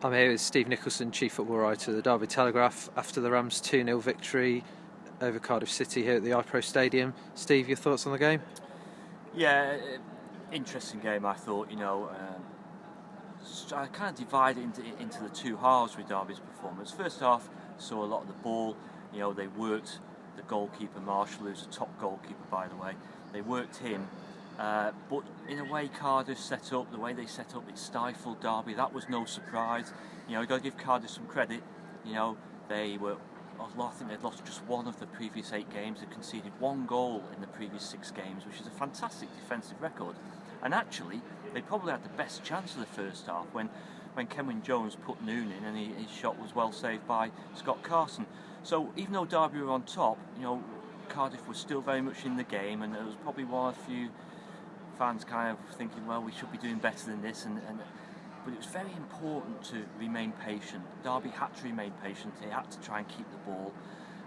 I'm here with Steve Nicholson, Chief Football Writer of the Derby Telegraph, after the Rams' 2-0 victory over Cardiff City here at the iPro Stadium. Steve, your thoughts on the game? Yeah, interesting game, I thought. I kind of divided into the two halves with Derby's performance. First half, saw a lot of the ball. They worked the goalkeeper, Marshall, who's a top goalkeeper, by the way. They worked him. But in a way, Cardiff set up, the way they set up, it stifled Derby. That was no surprise. You've got to give Cardiff some credit. They were, I think they'd lost just one of the previous 8 games. They conceded 1 goal in the previous 6 games, which is a fantastic defensive record. And actually, they probably had the best chance of the first half when Kenwyne Jones put Noon in, and his shot was well saved by Scott Carson. So even though Derby were on top, Cardiff was still very much in the game, and there was probably one or few fans kind of thinking, well, we should be doing better than this, but it was very important to remain patient. Derby had to remain patient. They had to try and keep the ball,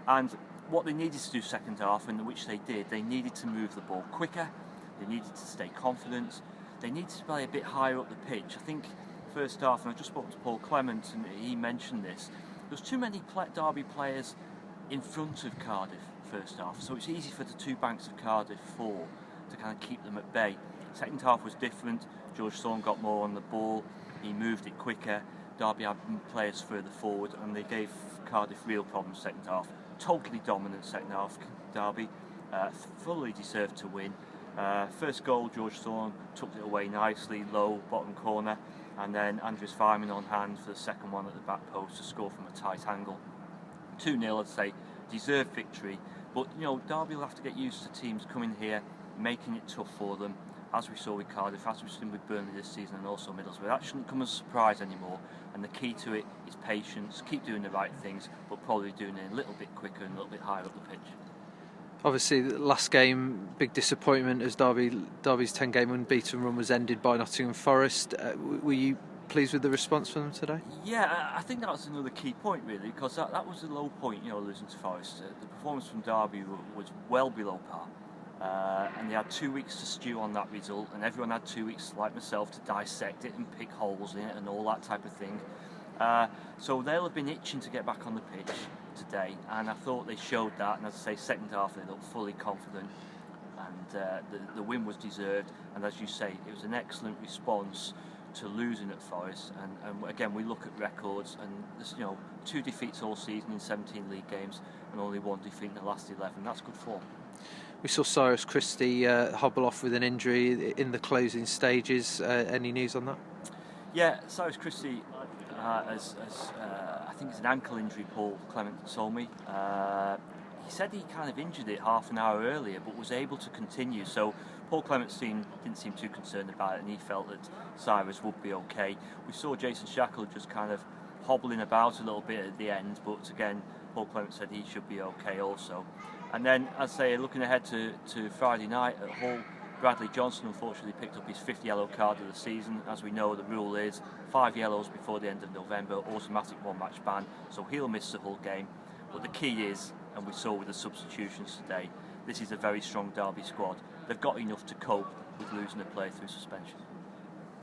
and what they needed to do second half, and which they did, they needed to move the ball quicker. They needed to stay confident. They needed to play a bit higher up the pitch. I think first half, and I just spoke to Paul Clement, and he mentioned this, there was too many Derby players in front of Cardiff first half, so it's easy for the two banks of Cardiff 4 to kind of keep them at bay. Second half was different. George Thorne got more on the ball. He moved it quicker. Derby had players further forward, and they gave Cardiff real problems second half. Totally dominant second half. Derby fully deserved to win. First goal, George Thorne took it away nicely, low, bottom corner, and then Andres Fireman on hand for the second one at the back post to score from a tight angle. 2-0, I'd say, deserved victory, but Derby will have to get used to teams coming here, making it tough for them, as we saw with Cardiff, as we've seen with Burnley this season, and also Middlesbrough. That shouldn't come as a surprise anymore, and the key to it is patience, keep doing the right things, but probably doing it a little bit quicker and a little bit higher up the pitch. Obviously, the last game, big disappointment as Derby's 10-game unbeaten run was ended by Nottingham Forest. Were you pleased with the response from them today? Yeah, I think that's another key point, really, because that was the low point, losing to Forest. The performance from Derby was well below par. And they had 2 weeks to stew on that result, and everyone had 2 weeks, like myself, to dissect it and pick holes in it and all that type of thing. So they'll have been itching to get back on the pitch today, and I thought they showed that. And as I say, second half they looked fully confident, and the win was deserved. And as you say, it was an excellent response to losing at Forest. And again, we look at records, and there's 2 defeats all season in 17 league games, and only 1 defeat in the last 11. That's good form. We saw Cyrus Christie hobble off with an injury in the closing stages. Any news on that? Yeah, Cyrus Christie, I think it's an ankle injury, Paul Clement told me. He said he kind of injured it half an hour earlier, but was able to continue. So Paul Clement didn't seem too concerned about it, and he felt that Cyrus would be okay. We saw Jason Shackle just kind of hobbling about a little bit at the end, but again, Paul Clement said he should be okay also. And then, as I say, looking ahead to Friday night at Hull, Bradley Johnson unfortunately picked up his 5th yellow card of the season. As we know, the rule is 5 yellows before the end of November, automatic 1-match ban, so he'll miss the Hull game. But the key is, and we saw with the substitutions today, this is a very strong Derby squad. They've got enough to cope with losing a player through suspension.